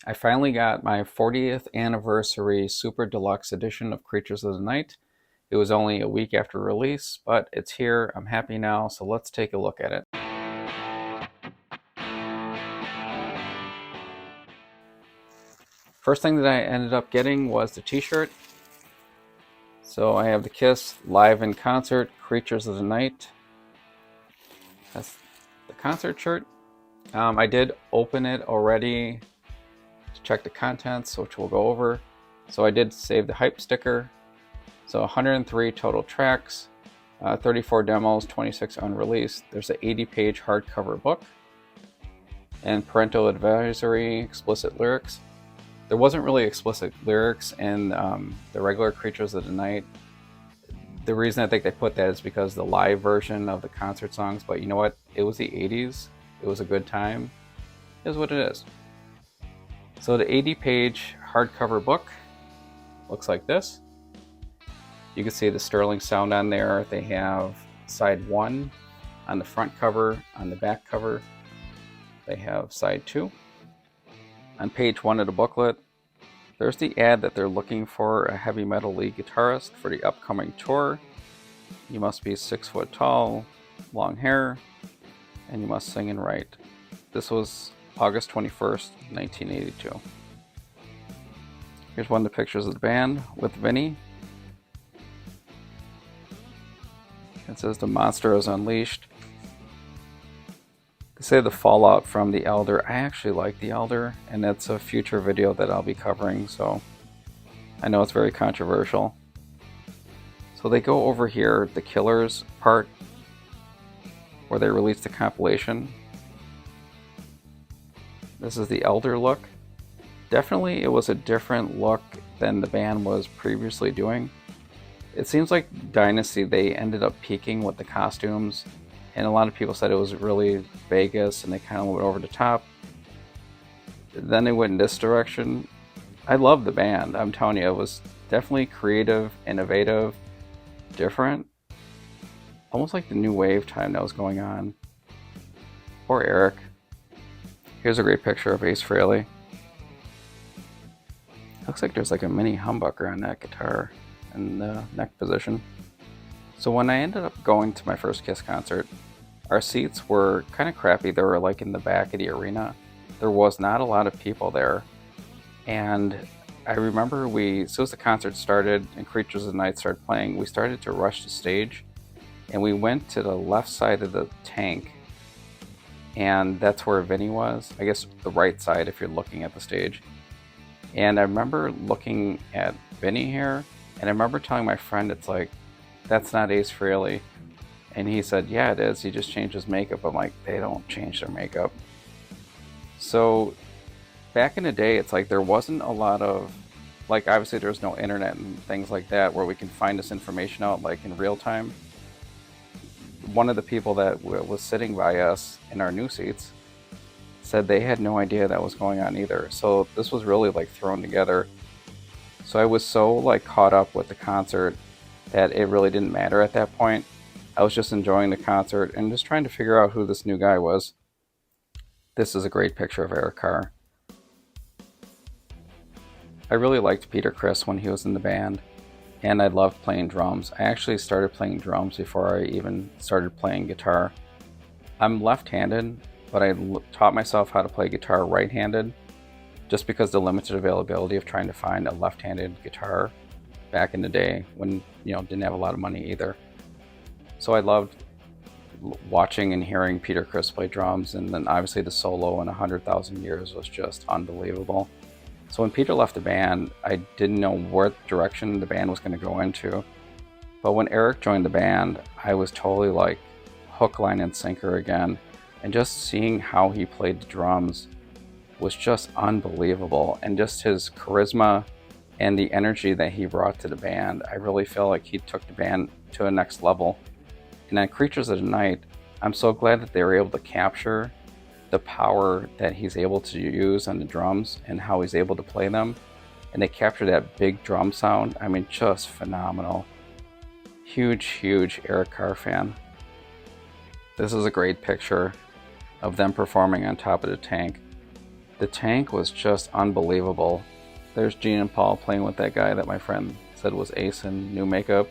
I finally got my 40th anniversary Super Deluxe edition of Creatures of the Night. It was only a week after release, but it's here. I'm happy now, so let's take a look at it. First thing that I ended up getting was the t-shirt. So I have the Kiss Live in Concert Creatures of the Night. That's the concert shirt. I did open it already to check the contents, which we'll go over. So I did save the hype sticker. So 103 total tracks, 34 demos, 26 unreleased. There's an 80-page hardcover book and parental advisory, explicit lyrics. There wasn't really explicit lyrics in the regular Creatures of the Night. The reason I think they put that is because the live version of the concert songs, but you know what? It was the 80s. It was a good time. It is what it is. So the 80-page hardcover book looks like this. You can see the sterling sound on there. They have side 1 on the front cover, on the back cover. They have side 2. On page 1 of the booklet, there's the ad that they're looking for a heavy metal lead guitarist for the upcoming tour. You must be 6 foot tall, long hair, and you must sing and write. This was August 21st, 1982. Here's one of the pictures of the band with Vinny. It says the monster is unleashed. They say the fallout from the Elder. I actually like the Elder, and that's a future video that I'll be covering, so I know it's very controversial. So they go over here, the Killers part, where they released the compilation. This is the Elder look. Definitely it was a different look than the band was previously doing. It seems like Dynasty, they ended up peaking with the costumes, and a lot of people said it was really Vegas and they kind of went over the top. Then they went in this direction. I love the band. I'm telling you, it was definitely creative, innovative, different. Almost like the new wave time that was going on. Poor Eric. Here's a great picture of Ace Frehley. Looks like there's like a mini humbucker on that guitar in the neck position. So when I ended up going to my first Kiss concert, our seats were kind of crappy. They were like in the back of the arena. There was not a lot of people there. And I remember as soon as the concert started and Creatures of the Night started playing, we started to rush the stage. And we went to the left side of the tank. And that's where Vinny was. I guess the right side if you're looking at the stage. And I remember looking at Vinny here. And I remember telling my friend, it's like, that's not Ace Frehley. And he said, yeah, it is. He just changed his makeup. I'm like, they don't change their makeup. So back in the day, it's like there wasn't a lot of, like obviously there's no internet and things like that where we can find this information out like in real time. One of the people that was sitting by us in our new seats said they had no idea that was going on either. So this was really like thrown together. So I was so like caught up with the concert that it really didn't matter at that point. I was just enjoying the concert and just trying to figure out who this new guy was. This is a great picture of Eric Carr. I really liked Peter Criss when he was in the band, and I loved playing drums. I actually started playing drums before I even started playing guitar. I'm left-handed, but I taught myself how to play guitar right-handed just because the limited availability of trying to find a left-handed guitar back in the day when, didn't have a lot of money either. So I loved watching and hearing Peter Criss play drums, and then obviously the solo in 100,000 Years was just unbelievable. So when Peter left the band, I didn't know what direction the band was going to go into. But when Eric joined the band, I was totally like hook, line, and sinker again. And just seeing how he played the drums was just unbelievable. And just his charisma and the energy that he brought to the band, I really feel like he took the band to a next level. And on Creatures of the Night, I'm so glad that they were able to capture the power that he's able to use on the drums and how he's able to play them. And they captured that big drum sound. I mean, just phenomenal. Huge Eric Carr fan. This is a great picture of them performing on top of the tank. The tank was just unbelievable. There's Gene and Paul playing with that guy that my friend said was Ace in new makeup.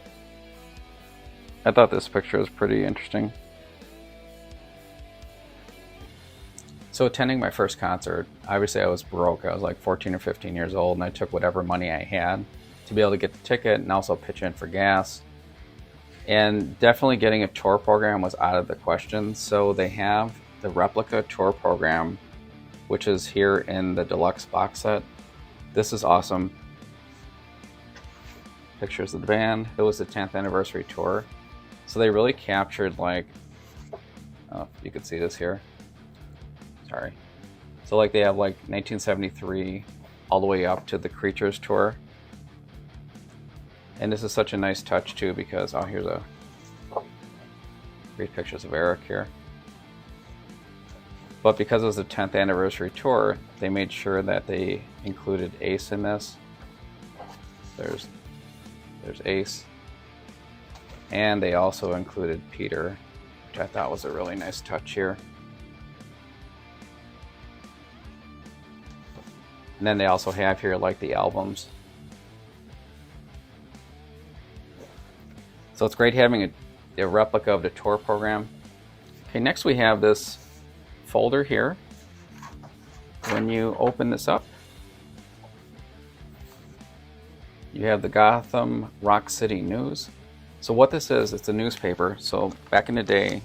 I thought this picture was pretty interesting. So attending my first concert, obviously I was broke. I was like 14 or 15 years old, and I took whatever money I had to be able to get the ticket and also pitch in for gas. And definitely getting a tour program was out of the question. So they have the replica tour program, which is here in the deluxe box set. This is awesome. Pictures of the band. It was the 10th anniversary tour. So they really captured, like, oh, you can see this here. Sorry. So like they have like 1973 all the way up to the Creatures tour. And this is such a nice touch too, because, oh, here's a great pictures of Eric here. But because it was the 10th anniversary tour, they made sure that they included Ace in this. There's Ace. And they also included Peter, which I thought was a really nice touch here. And then they also have here like the albums. So it's great having a replica of the tour program. Okay, next we have this folder here. When you open this up, you have the Gotham Rock City News. So what this is, it's a newspaper. So back in the day,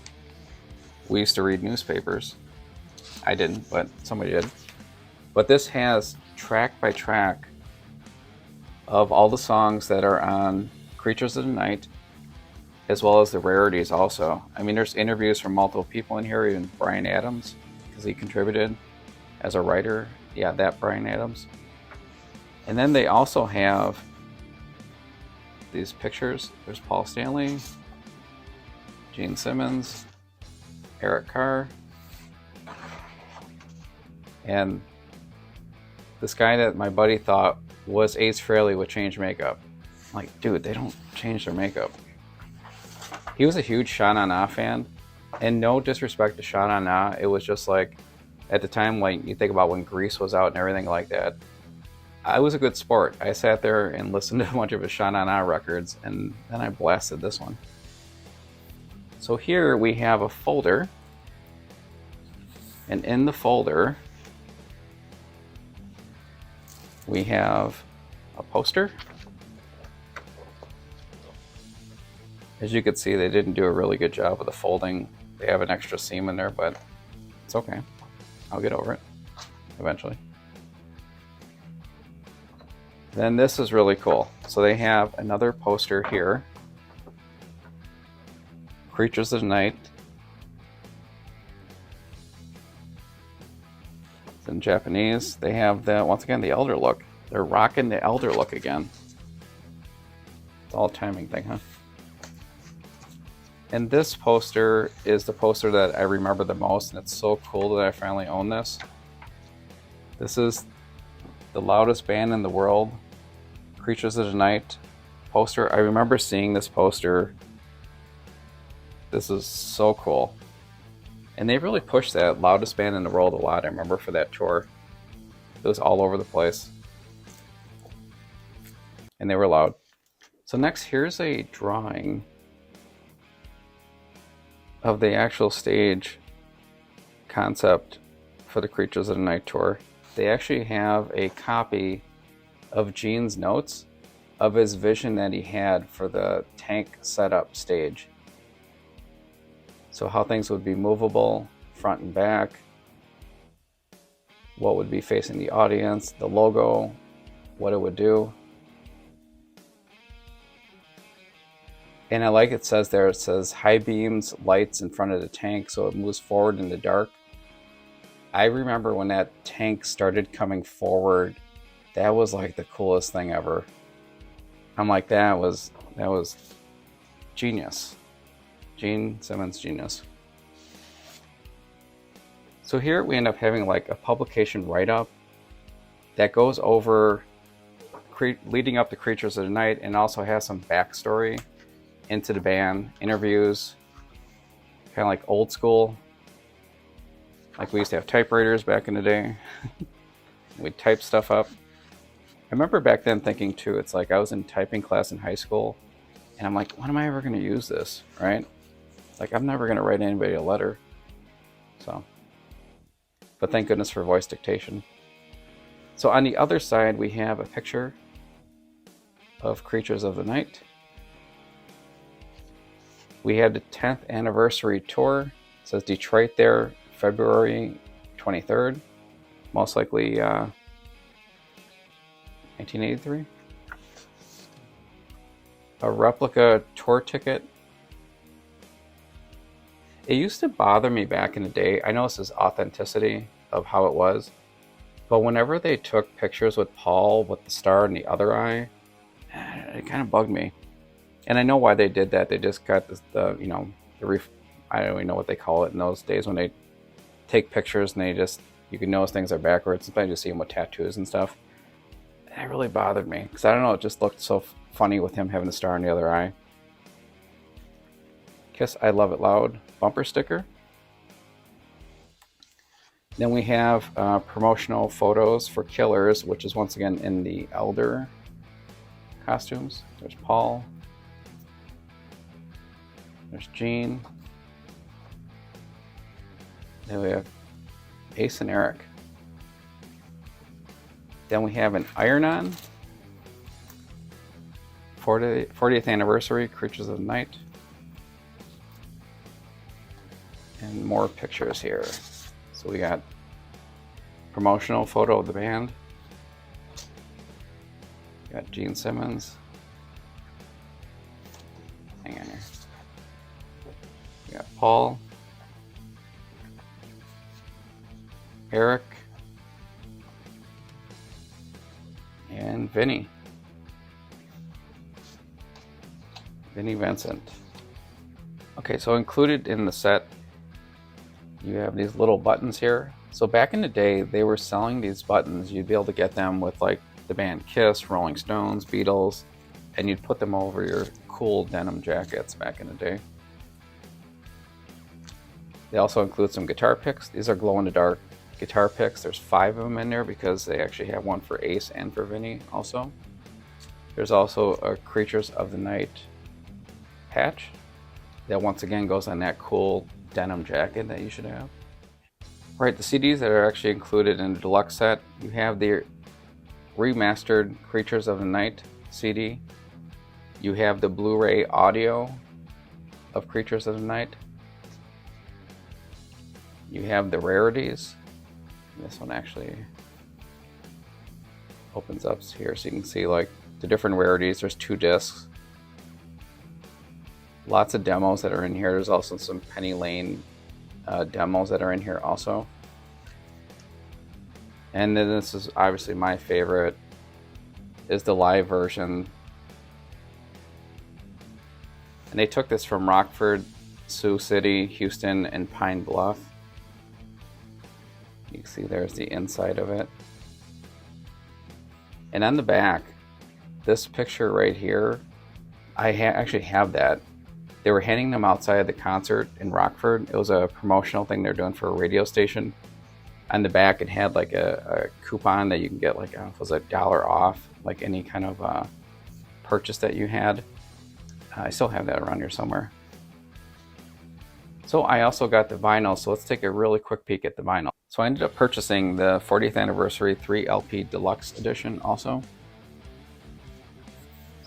we used to read newspapers. I didn't, but somebody did. But this has track by track of all the songs that are on Creatures of the Night, as well as the rarities also. I mean, there's interviews from multiple people in here, even Bryan Adams, because he contributed as a writer. Yeah, that Bryan Adams. And then they also have these pictures. There's Paul Stanley, Gene Simmons, Eric Carr, and this guy that my buddy thought was Ace Frehley would change makeup. I'm like, dude, they don't change their makeup. He was a huge Sha Na Na fan, and no disrespect to Sha Na Na, it was just like, at the time, like, you think about when Grease was out and everything like that, I was a good sport. I sat there and listened to a bunch of his Sha Na Na records, and then I blasted this one. So here we have a folder, and in the folder, we have a poster. As you can see, they didn't do a really good job with the folding. They have an extra seam in there, but it's okay. I'll get over it eventually. Then this is really cool. So they have another poster here. Creatures of the Night. It's in Japanese. They have the, once again, the Elder look. They're rocking the Elder look again. It's all a timing thing, huh? And this poster is the poster that I remember the most, and it's so cool that I finally own this. This is the loudest band in the world, Creatures of the Night poster. I remember seeing this poster. This is so cool. And they really pushed that loudest band in the world a lot, I remember, for that tour. It was all over the place. And they were loud. So next, here's a drawing of the actual stage concept for the Creatures of the Night tour. They actually have a copy of Gene's notes of his vision that he had for the tank setup stage. So how things would be movable, front and back, what would be facing the audience, the logo, what it would do. And I like it says there, it says high beams, lights in front of the tank, so it moves forward in the dark. I remember when that tank started coming forward, that was like the coolest thing ever. I'm like, that was genius. Gene Simmons, genius. So here we end up having like a publication write-up that goes over leading up to Creatures of the Night, and also has some backstory into the band, interviews, kind of like old school. Like we used to have typewriters back in the day. We'd type stuff up. I remember back then thinking too, it's like I was in typing class in high school, and I'm like, when am I ever going to use this, right? Like, I'm never going to write anybody a letter. So, but thank goodness for voice dictation. So on the other side, we have a picture of Creatures of the Night. We had the 10th anniversary tour. It says Detroit there, February 23rd. Most likely 1983. A replica tour ticket. It used to bother me back in the day. I know this is authenticity of how it was, but whenever they took pictures with Paul with the star in the other eye, it kind of bugged me. And I know why they did that. They just got I don't even know what they call it in those days when they take pictures and you can notice things are backwards. Sometimes you see them with tattoos and stuff. That really bothered me because I don't know, it just looked so funny with him having the star in the other eye. Kiss I Love It Loud bumper sticker. Then we have promotional photos for Killers, which is once again in the Elder costumes. There's Paul. There's Gene. Then we have Ace and Eric. Then we have an Iron-On. 40th anniversary, Creatures of the Night. And more pictures here. So we got promotional photo of the band. Got Gene Simmons. Hang on here. We got Paul. Eric. And Vinny. Vinny Vincent. Okay, so included in the set, you have these little buttons here. So back in the day, they were selling these buttons. You'd be able to get them with like the band Kiss, Rolling Stones, Beatles, and you'd put them over your cool denim jackets back in the day. They also include some guitar picks. These are glow-in-the-dark guitar picks. There's 5 of them in there because they actually have one for Ace and for Vinny also. There's also a Creatures of the Night patch that once again goes on that cool denim jacket that you should have. Right, the CDs that are actually included in the deluxe set, you have the remastered Creatures of the Night CD. You have the Blu-ray audio of Creatures of the Night. You have the rarities. This one actually opens up here so you can see like the different rarities. There's 2 discs. Lots of demos that are in here. There's also some Penny Lane demos that are in here also. And then this is obviously my favorite, is the live version. And they took this from Rockford, Sioux City, Houston, and Pine Bluff. You can see there's the inside of it. And on the back, this picture right here, I actually have that. They were handing them outside the concert in Rockford. It was a promotional thing they're doing for a radio station. On the back, it had like a coupon that you can get like it was $1 off, like any kind of purchase that you had. I still have that around here somewhere. So I also got the vinyl, so let's take a really quick peek at the vinyl. So I ended up purchasing the 40th anniversary 3 LP Deluxe edition also.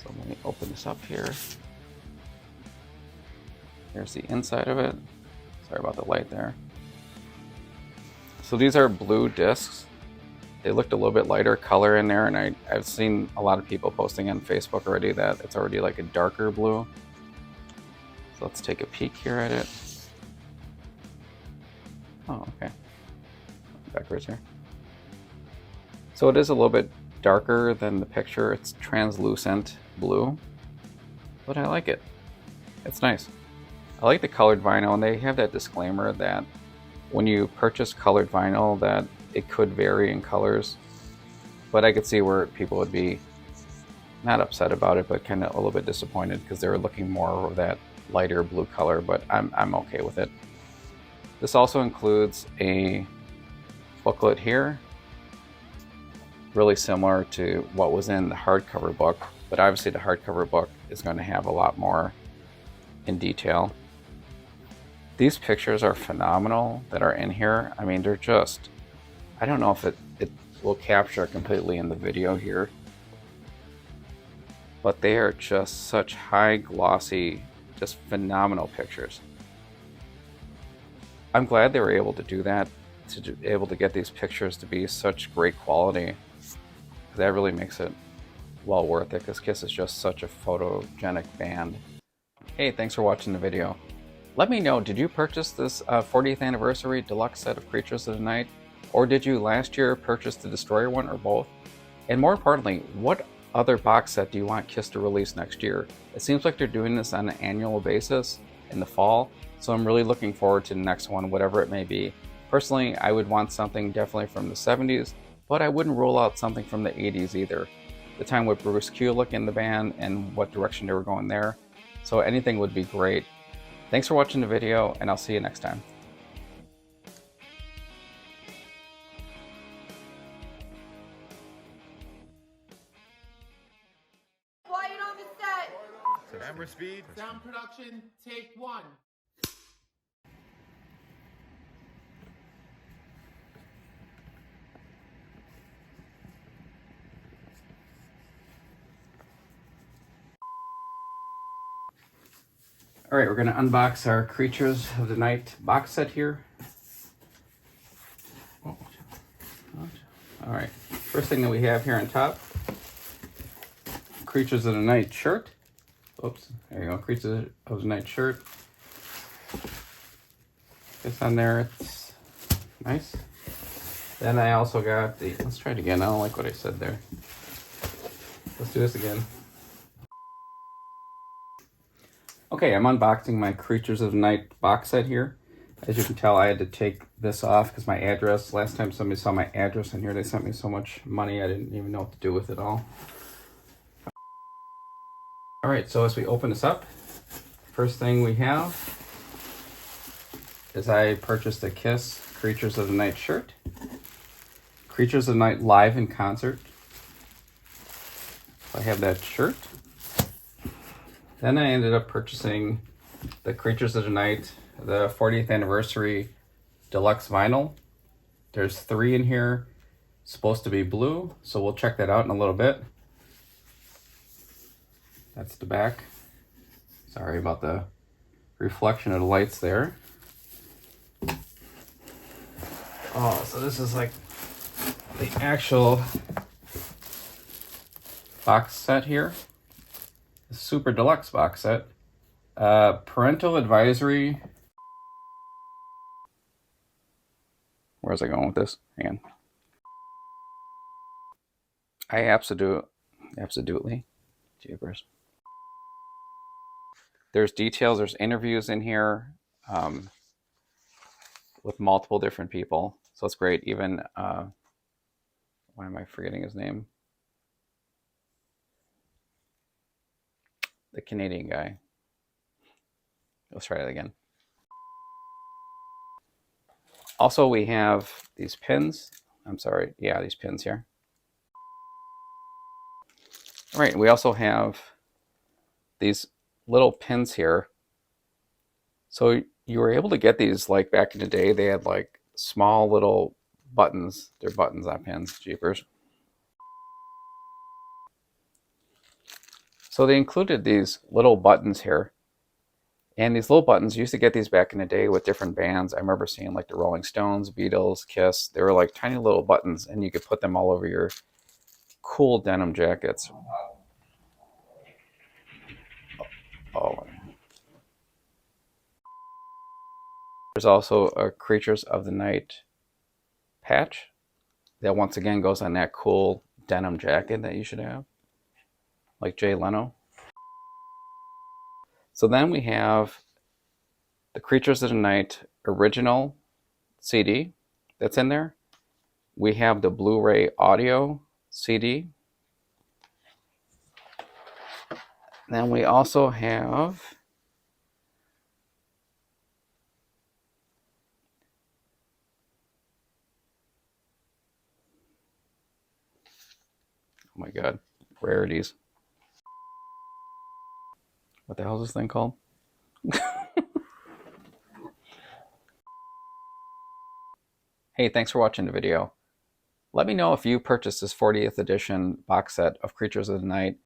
So let me open this up here. Here's the inside of it. Sorry about the light there. So these are blue discs. They looked a little bit lighter color in there, and I've seen a lot of people posting on Facebook already that it's already like a darker blue. So let's take a peek here at it. Oh, okay. Backwards here. So it is a little bit darker than the picture. It's translucent blue, but I like it. It's nice. I like the colored vinyl, and they have that disclaimer that when you purchase colored vinyl that it could vary in colors, but I could see where people would be not upset about it, but kind of a little bit disappointed because they were looking more of that lighter blue color, but I'm okay with it. This also includes a booklet here really similar to what was in the hardcover book, but obviously the hardcover book is going to have a lot more in detail. These pictures are phenomenal that are in here. I mean, they're just, I don't know if it will capture completely in the video here, but they are just such high glossy, just phenomenal pictures. I'm glad they were able to do that, to be able to get these pictures to be such great quality. That really makes it well worth it, because Kiss is just such a photogenic band. Hey, thanks for watching the video. Let me know, did you purchase this 40th anniversary deluxe set of Creatures of the Night? Or did you last year purchase the Destroyer one, or both? And more importantly, what other box set do you want Kiss to release next year? It seems like they're doing this on an annual basis in the fall, so I'm really looking forward to the next one, whatever it may be. Personally, I would want something definitely from the 70s, but I wouldn't rule out something from the 80s either. The time with Bruce Kulick in the band and what direction they were going there. So anything would be great. Thanks for watching the video, and I'll see you next time. Quiet on the set. Camera speed. Sound production, take one. All right, we're going to unbox our Creatures of the Night box set here. All right, first thing that we have here on top, Creatures of the Night shirt. Oops, there you go, Creatures of the Night shirt. This on there, it's nice. Then I also got the, let's try it again, I don't like what I said there. Let's do this again. Okay, I'm unboxing my Creatures of the Night box set here. As you can tell, I had to take this off because my address, last time somebody saw my address in here, they sent me so much money I didn't even know what to do with it all. All right, so as we open this up, first thing we have is I purchased a Kiss Creatures of the Night shirt. Creatures of the Night live in concert. So I have that shirt. Then I ended up purchasing the Creatures of the Night, the 40th anniversary deluxe vinyl. There's 3 in here, supposed to be blue, so we'll check that out in a little bit. That's the back. Sorry about the reflection of the lights there. Oh, so this is like the actual box set here. The super deluxe box set. Parental advisory. Where's I going with this? Hang on. I absolutely. Jeepers. There's details, there's interviews in here with multiple different people. So it's great. Even, why am I forgetting his name? The Canadian guy. Let's try it again. Also, we have these pins. I'm sorry. Yeah, these pins here. All right. We also have these little pins here. So you were able to get these like back in the day. They had like small little buttons. They're buttons, not pins. Jeepers. So they included these little buttons here. And these little buttons, you used to get these back in the day with different bands. I remember seeing like the Rolling Stones, Beatles, Kiss. They were like tiny little buttons, and you could put them all over your cool denim jackets. Oh. There's also a Creatures of the Night patch that once again goes on that cool denim jacket that you should have, like Jay Leno. So then we have the Creatures of the Night original CD that's in there. We have the Blu-ray audio CD. Then we also have Oh my god. Rarities. What the hell is this thing called? Hey, thanks for watching the video. Let me know if you purchased this 40th edition box set of Creatures of the Night,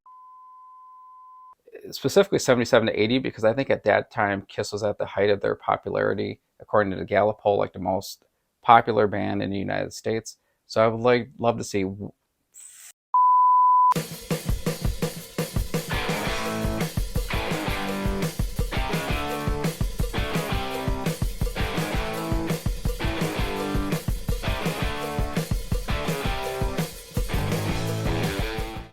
specifically 77 to 80, because I think at that time Kiss was at the height of their popularity, according to the Gallup poll, like the most popular band in the United States. So I would love to see